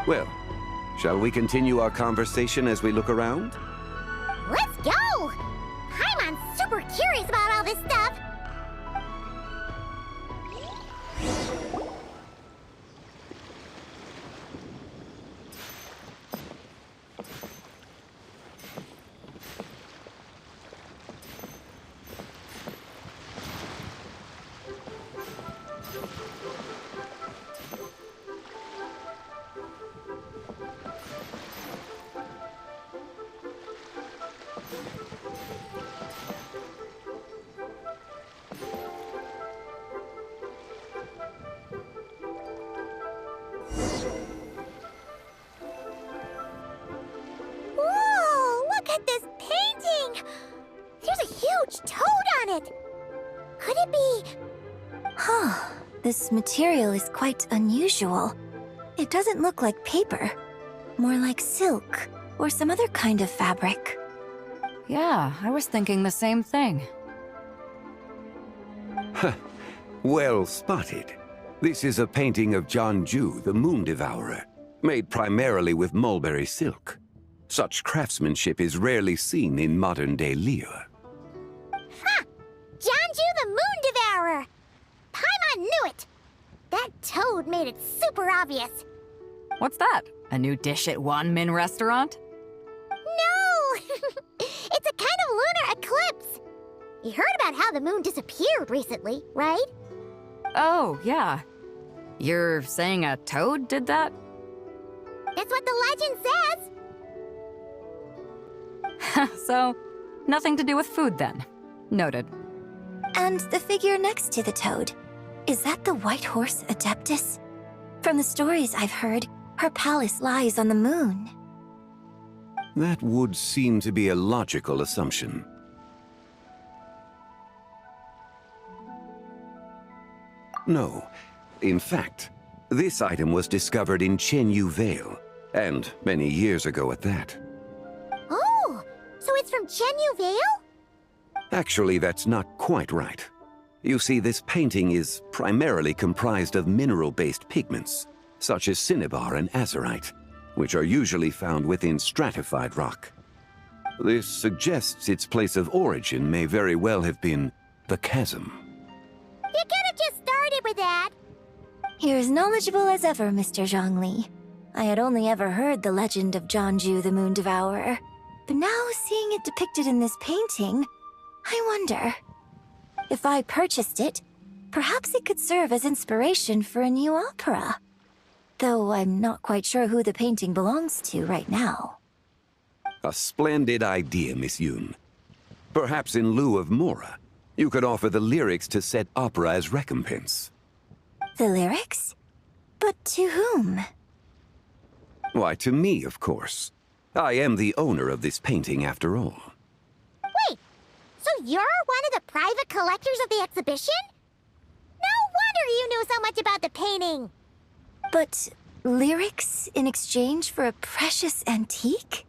Well, shall we continue our conversation as we look around? Let's go! Paimon's super curious about all this stuff. Could it be... Huh. This material is quite unusual. It doesn't look like paper. More like silk, or some other kind of fabric. Yeah, I was thinking the same thing. Huh. Well spotted. This is a painting of Jianju, the Moon Devourer, made primarily with mulberry silk. Such craftsmanship is rarely seen in modern-day Liyue. Ha! Jianju the Moon Devourer! Paimon knew it! That toad made it super obvious. What's that? A new dish at Wanmin restaurant? No! It's a kind of lunar eclipse. You heard about how the moon disappeared recently, right? Oh, yeah. You're saying a toad did that? That's what the legend says. So, nothing to do with food then. Noted. And the figure next to the toad, is that the white horse Adeptus? From the stories I've heard, her palace lies on the moon. That would seem to be a logical assumption. No. In fact, this item was discovered in Chenyu Vale, and many years ago at that. Oh, so it's from Chenyu Vale? Actually, that's not quite right. You see, this painting is primarily comprised of mineral-based pigments, such as cinnabar and azurite, which are usually found within stratified rock. This suggests its place of origin may very well have been the chasm. You could have just started with that. You're as knowledgeable as ever, Mr. Zhongli. I had only ever heard the legend of Jianju the Moon Devourer, but now seeing it depicted in this painting, I wonder. If I purchased it, perhaps it could serve as inspiration for a new opera. Though I'm not quite sure who the painting belongs to right now. A splendid idea, Miss Yoon. Perhaps in lieu of Mora, you could offer the lyrics to said opera as recompense. The lyrics? But to whom? Why, to me, of course. I am the owner of this painting, after all. Wait, so you're one of the private collectors of the exhibition? No wonder you knew so much about the painting. But lyrics in exchange for a precious antique?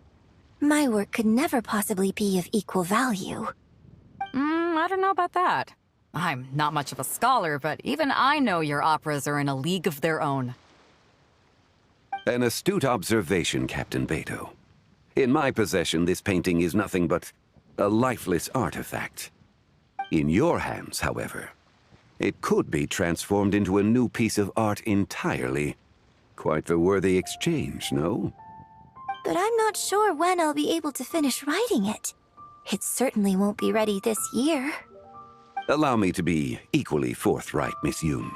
My work could never possibly be of equal value. I don't know about that. I'm not much of a scholar, but even I know your operas are in a league of their own. An astute observation, Captain Beto. In my possession, this painting is nothing but a lifeless artifact. In your hands, however, it could be transformed into a new piece of art entirely. Quite the worthy exchange, no? But I'm not sure when I'll be able to finish writing it. It certainly won't be ready this year. Allow me to be equally forthright, Miss Yoon.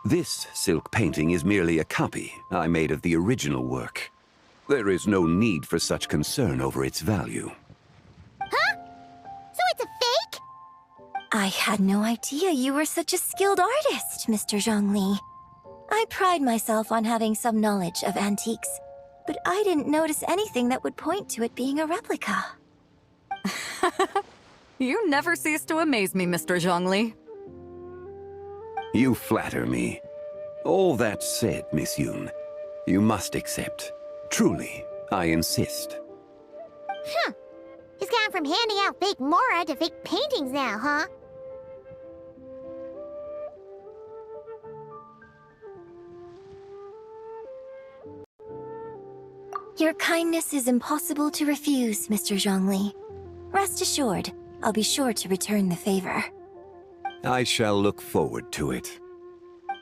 This silk painting is merely a copy I made of the original work. There is no need for such concern over its value. Huh? So it's a fake? I had no idea you were such a skilled artist, Mr. Zhongli. I pride myself on having some knowledge of antiques, but I didn't notice anything that would point to it being a replica. You never cease to amaze me, Mr. Zhongli. You flatter me. All that said, Miss Yoon, you must accept. Truly, I insist. Huh. He's gone from handing out fake Mora to fake paintings now, huh? Your kindness is impossible to refuse, Mr. Zhongli. Rest assured, I'll be sure to return the favor. I shall look forward to it.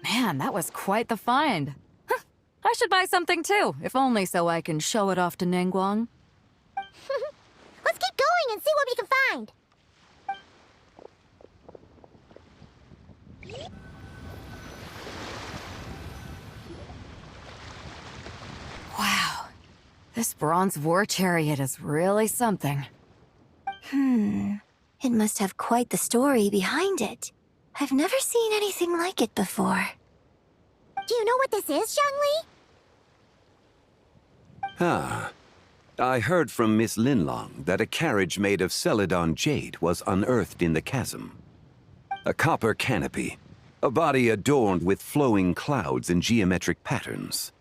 Man, that was quite the find. Huh, I should buy something too, if only so I can show it off to Ningguang. Let's keep going and see what we can find. Wow, this bronze war chariot is really something. It must have quite the story behind it. I've never seen anything like it before. Do you know what this is, Zhongli? Ah. I heard from Miss Linlong that a carriage made of Celadon jade was unearthed in the chasm. A copper canopy, a body adorned with flowing clouds and geometric patterns.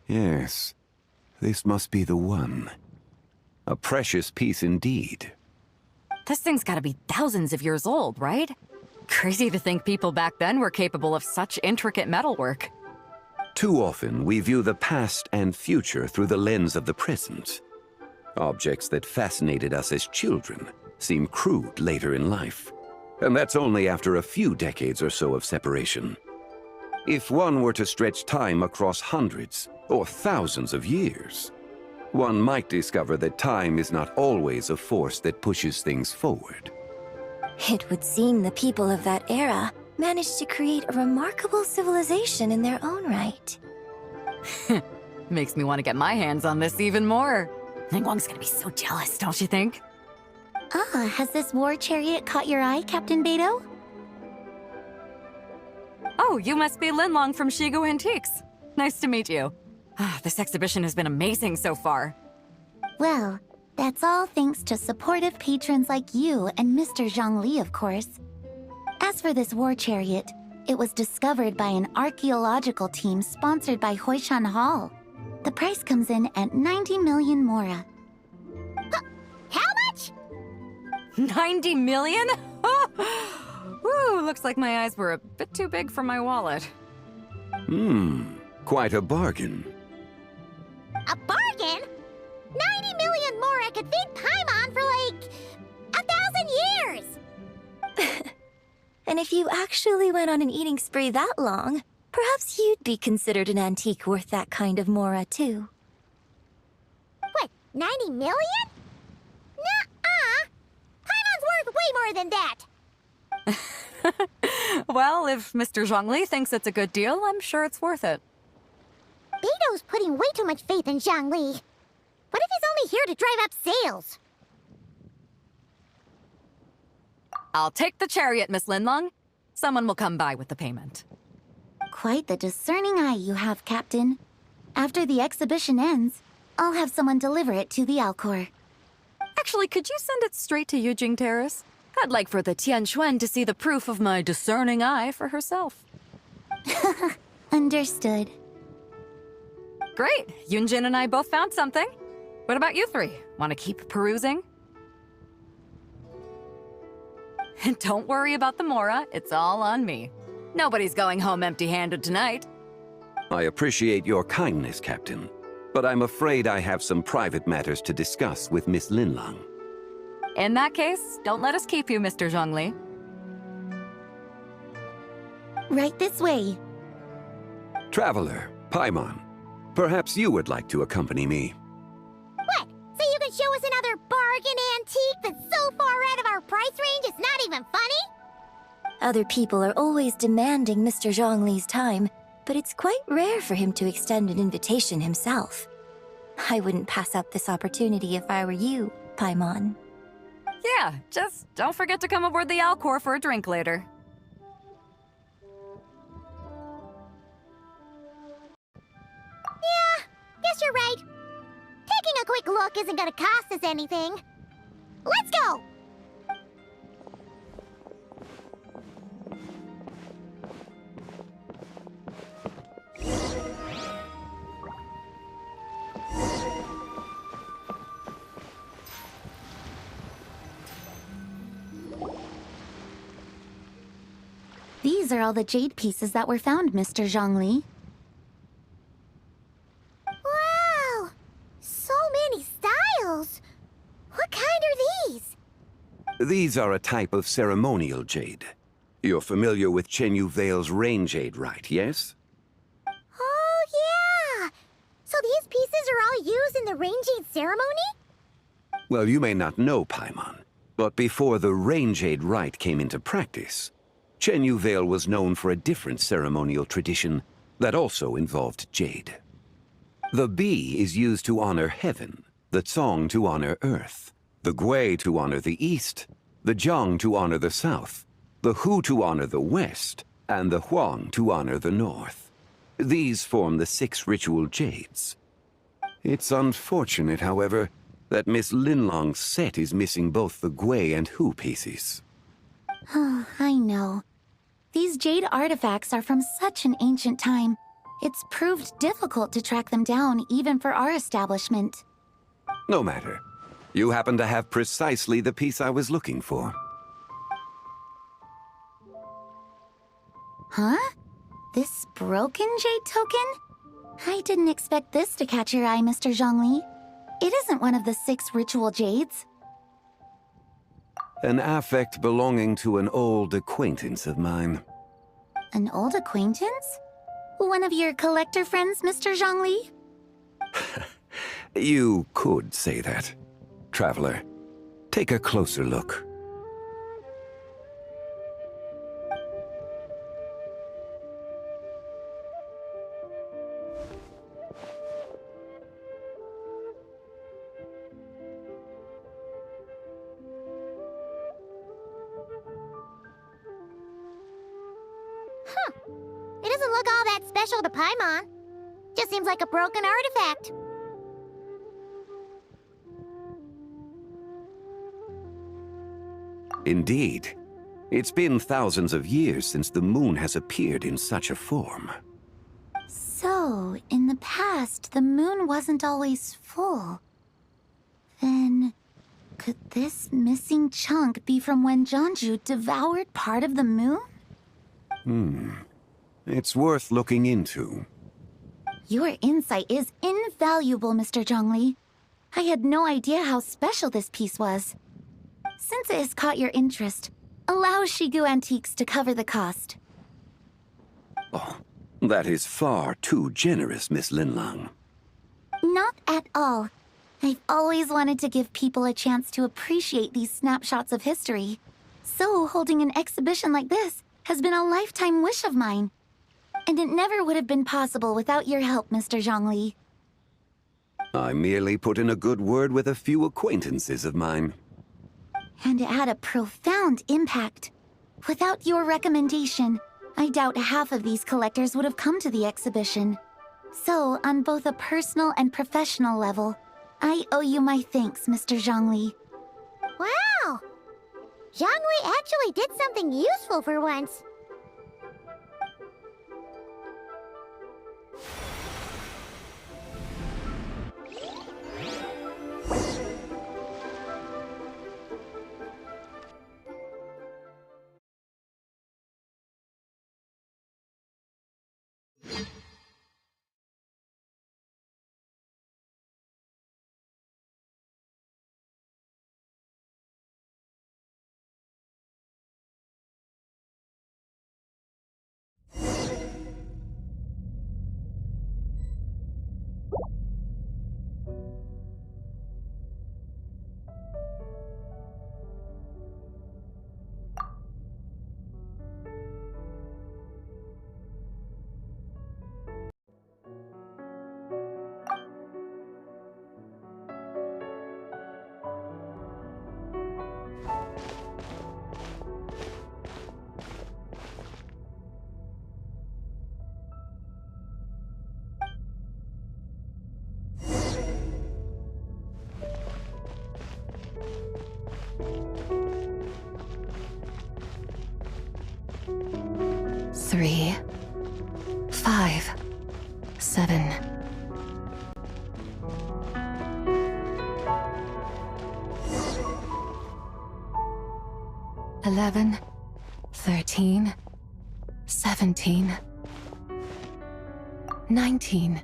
Yes, this must be the one. A precious piece indeed. This thing's gotta be thousands of years old, right? Crazy to think people back then were capable of such intricate metalwork. Too often, we view the past and future through the lens of the present. Objects that fascinated us as children seem crude later in life. And that's only after a few decades or so of separation. If one were to stretch time across hundreds or thousands of years, one might discover that time is not always a force that pushes things forward. It would seem the people of that era managed to create a remarkable civilization in their own right. Makes me want to get my hands on this even more. Ningguang's gonna be so jealous, don't you think? Has this war chariot caught your eye, Captain Beidou? Oh, you must be Linlong from Shigu Antiques. Nice to meet you. This exhibition has been amazing so far. Well, that's all thanks to supportive patrons like you and Mr. Zhongli, of course. As for this war chariot, it was discovered by an archaeological team sponsored by Hoishan Hall. The price comes in at 90 million mora. How much? 90 million? Woo, looks like my eyes were a bit too big for my wallet. Quite a bargain. A bargain? 90 million mora could feed Paimon for like 1,000 years! And if you actually went on an eating spree that long, perhaps you'd be considered an antique worth that kind of mora, too. What, 90 million? Nuh-uh! Paimon's worth way more than that! Well, if Mr. Zhongli thinks it's a good deal, I'm sure it's worth it. Beidou's putting way too much faith in Zhongli. What if he's only here to drive up sales? I'll take the chariot, Miss Linlong. Someone will come by with the payment. Quite the discerning eye you have, Captain. After the exhibition ends, I'll have someone deliver it to the Alcor. Actually, could you send it straight to Yujing Terrace? I'd like for the Tianquan to see the proof of my discerning eye for herself. Understood. Great! Yunjin and I both found something. What about you three? Want to keep perusing? And don't worry about the mora, it's all on me. Nobody's going home empty-handed tonight. I appreciate your kindness, Captain, but I'm afraid I have some private matters to discuss with Miss Linlong. In that case, don't let us keep you, Mr. Zhongli. Right this way. Traveler, Paimon, perhaps you would like to accompany me. What? So you can show us another bargain antique that's so far out of our price range it's not even funny? Other people are always demanding Mr. Zhongli's time, but it's quite rare for him to extend an invitation himself. I wouldn't pass up this opportunity if I were you, Paimon. Yeah, just don't forget to come aboard the Alcor for a drink later. Yeah, guess you're right. Taking a quick look isn't gonna cost us anything. Let's go! These are all the jade pieces that were found, Mr. Zhongli. Wow! These are a type of ceremonial jade. You're familiar with Chenyu Vale's rain jade, right, yes? Oh, yeah! So these pieces are all used in the rain jade ceremony? Well, you may not know, Paimon, but before the rain jade rite came into practice, Chenyu Vale was known for a different ceremonial tradition that also involved jade. The bee is used to honor heaven, the Tsong to honor earth, the Gui to honor the east, the Jiang to honor the south, the Hu to honor the west, and the Huang to honor the north. These form the 6 ritual jades. It's unfortunate, however, that Miss Linlong's set is missing both the Gui and Hu pieces. Oh, I know. These jade artifacts are from such an ancient time. It's proved difficult to track them down even for our establishment. No matter. You happen to have precisely the piece I was looking for. Huh? This broken jade token? I didn't expect this to catch your eye, Mr. Zhongli. It isn't one of the 6 ritual jades. An affect belonging to an old acquaintance of mine. An old acquaintance? One of your collector friends, Mr. Zhongli? You could say that. Traveler, take a closer look. It doesn't look all that special to Paimon. Just seems like a broken artifact. Indeed. It's been thousands of years since the moon has appeared in such a form. So, in the past, the moon wasn't always full. Then, could this missing chunk be from when Jianzhu devoured part of the moon? It's worth looking into. Your insight is invaluable, Mr. Zhongli. I had no idea how special this piece was. Since it has caught your interest, allow Shigu Antiques to cover the cost. Oh, that is far too generous, Miss Linlang. Not at all. I've always wanted to give people a chance to appreciate these snapshots of history. So holding an exhibition like this has been a lifetime wish of mine. And it never would have been possible without your help, Mr. Zhongli. I merely put in a good word with a few acquaintances of mine. And it had a profound impact. Without your recommendation, I doubt half of these collectors would have come to the exhibition. So, on both a personal and professional level, I owe you my thanks, Mr. Zhongli. Wow! Zhongli actually did something useful for once. Three, 5, 7. $11, 13, 17, 19,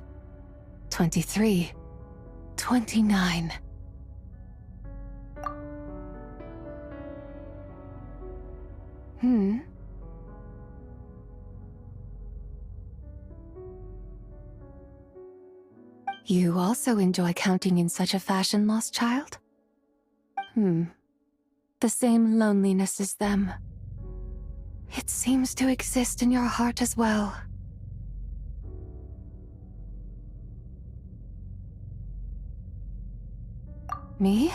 23, 29. You also enjoy counting in such a fashion, lost child? The same loneliness as them. It seems to exist in your heart as well. Me?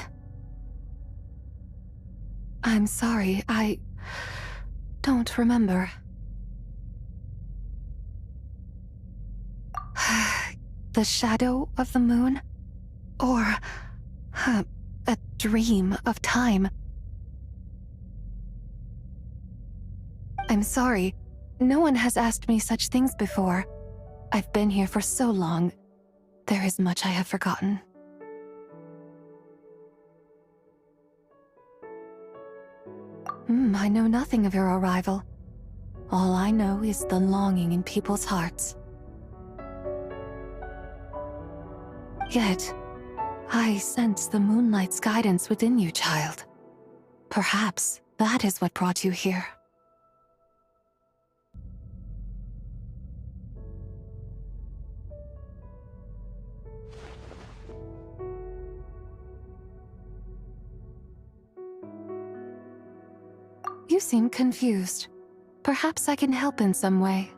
I'm sorry, I don't remember. The shadow of the moon? Or a dream of time? I'm sorry. No one has asked me such things before. I've been here for so long. There is much I have forgotten. I know nothing of your arrival. All I know is the longing in people's hearts. Yet, I sense the moonlight's guidance within you, child. Perhaps that is what brought you here. You seem confused. Perhaps I can help in some way.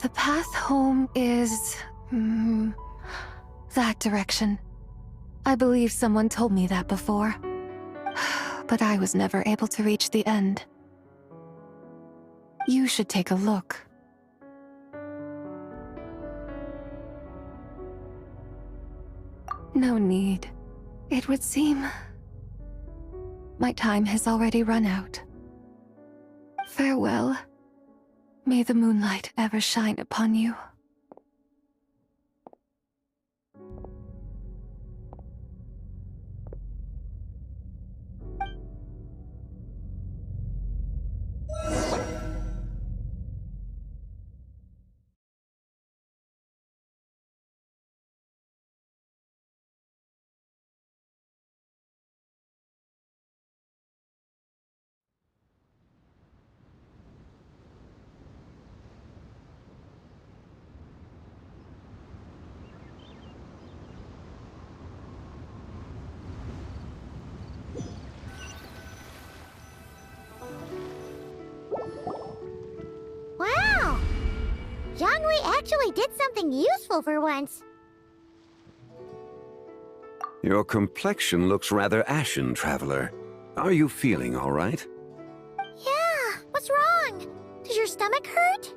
The path home is... that direction. I believe someone told me that before. But I was never able to reach the end. You should take a look. No need. It would seem... my time has already run out. Farewell. May the moonlight ever shine upon you. Wow! Zhongli actually did something useful for once. Your complexion looks rather ashen, traveler. Are you feeling all right? Yeah, what's wrong? Does your stomach hurt?